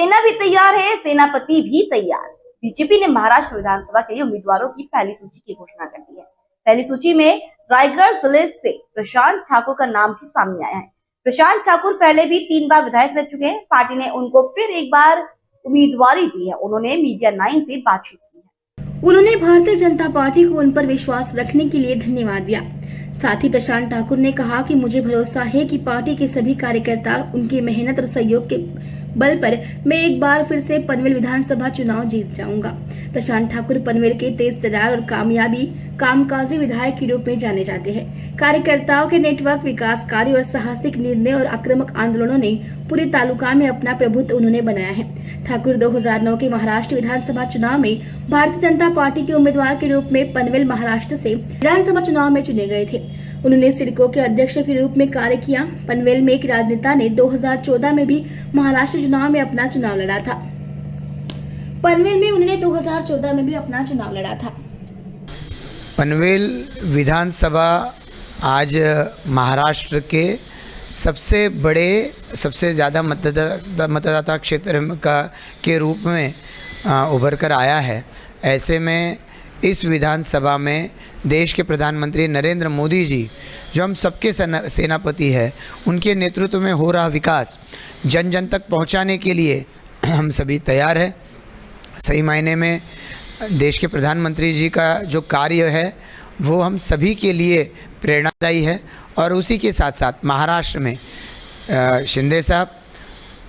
सेना भी तैयार है, सेनापति भी तैयार। बीजेपी ने महाराष्ट्र विधानसभा के लिए उम्मीदवारों की पहली सूची की घोषणा कर दी है। पहली सूची में रायगढ़ जिले से प्रशांत ठाकुर का नाम भी सामने आया है। प्रशांत ठाकुर पहले भी 3 बार विधायक रह चुके हैं। पार्टी ने उनको फिर एक बार उम्मीदवारी दी है। उन्होंने मीडिया 9 से बातचीत की है। उन्होंने भारतीय जनता पार्टी को उन पर विश्वास रखने के लिए धन्यवाद दिया। साथ ही प्रशांत ठाकुर ने कहा कि मुझे भरोसा है कि पार्टी के सभी कार्यकर्ता उनकी मेहनत और सहयोग के बल पर मैं एक बार फिर से पनवेल विधानसभा चुनाव जीत जाऊंगा। प्रशांत ठाकुर पनवेल के तेज तर्रार और कामकाजी विधायक के रूप में जाने जाते हैं। कार्यकर्ताओं के नेटवर्क, विकास कार्य और साहसिक निर्णय और आक्रामक आंदोलनों ने पूरे तालुका में अपना प्रभुत्व उन्होंने बनाया है। ठाकुर 2009 के महाराष्ट्र विधानसभा चुनाव में भारतीय जनता पार्टी के उम्मीदवार के रूप में पनवेल महाराष्ट्र से विधानसभा चुनाव में चुने गए थे। उन्होंने सिडको के अध्यक्ष के रूप में कार्य किया। पनवेल में एक राजनेता ने 2014 में भी महाराष्ट्र चुनाव में अपना चुनाव लड़ा था। पनवेल में उन्होंने 2014 में भी अपना चुनाव लड़ा था। पनवेल विधानसभा आज महाराष्ट्र के सबसे बड़े, सबसे ज़्यादा मतदाता क्षेत्र के रूप में उभर कर आया है। ऐसे में इस विधानसभा में देश के प्रधानमंत्री नरेंद्र मोदी जी, जो हम सबके सेनापति हैं, उनके नेतृत्व में हो रहा विकास जन जन तक पहुंचाने के लिए हम सभी तैयार हैं। सही मायने में देश के प्रधानमंत्री जी का जो कार्य है वो हम सभी के लिए प्रेरणादायी है। और उसी के साथ साथ महाराष्ट्र में शिंदे साहब,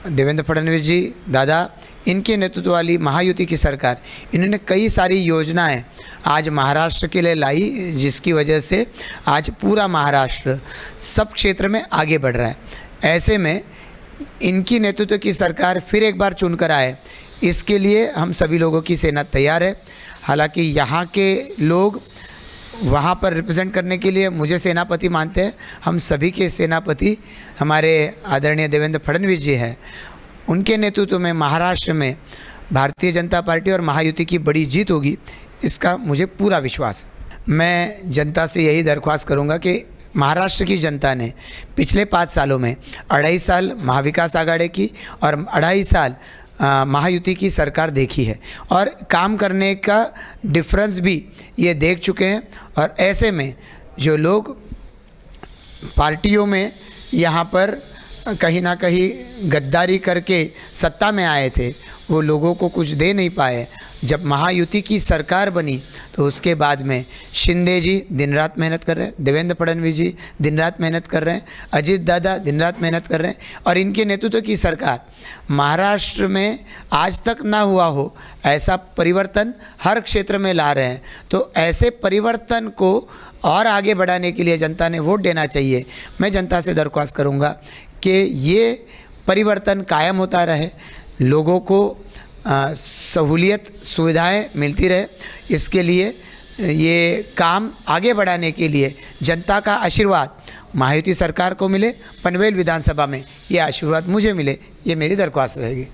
देवेंद्र फडणवीस जी दादा, इनके नेतृत्व वाली महायुति की सरकार, इन्होंने कई सारी योजनाएं आज महाराष्ट्र के लिए लाई, जिसकी वजह से आज पूरा महाराष्ट्र सब क्षेत्र में आगे बढ़ रहा है। ऐसे में इनकी नेतृत्व की सरकार फिर एक बार चुनकर आए, इसके लिए हम सभी लोगों की सेना तैयार है। हालांकि यहाँ के लोग वहाँ पर रिप्रेजेंट करने के लिए मुझे सेनापति मानते हैं। हम सभी के सेनापति हमारे आदरणीय देवेंद्र फडणवीस जी हैं। उनके नेतृत्व में महाराष्ट्र में भारतीय जनता पार्टी और महायुति की बड़ी जीत होगी, इसका मुझे पूरा विश्वास है। मैं जनता से यही दरख्वास्त करूंगा कि महाराष्ट्र की जनता ने पिछले 5 सालों में 2.5 साल महाविकास आघाड़ी की और 2.5 साल महायुति की सरकार देखी है और काम करने का डिफरेंस भी ये देख चुके हैं। और ऐसे में जो लोग पार्टियों में यहाँ पर कहीं ना कहीं गद्दारी करके सत्ता में आए थे, वो लोगों को कुछ दे नहीं पाए। जब महायुति की सरकार बनी तो उसके बाद में शिंदे जी दिन रात मेहनत कर रहे हैं, देवेंद्र फडणवीस जी दिन रात मेहनत कर रहे हैं, अजित दादा दिन रात मेहनत कर रहे हैं। और इनके नेतृत्व की सरकार महाराष्ट्र में आज तक ना हुआ हो ऐसा परिवर्तन हर क्षेत्र में ला रहे हैं। तो ऐसे परिवर्तन को और आगे बढ़ाने के लिए जनता ने वोट देना चाहिए। मैं जनता से दरख्वास्त करूँगा कि ये परिवर्तन कायम होता रहे, लोगों को सहूलियत सुविधाएं मिलती रहे। इसके लिए ये काम आगे बढ़ाने के लिए जनता का आशीर्वाद महायुति सरकार को मिले, पनवेल विधानसभा में ये आशीर्वाद मुझे मिले, ये मेरी दरख्वास्त रहेगी।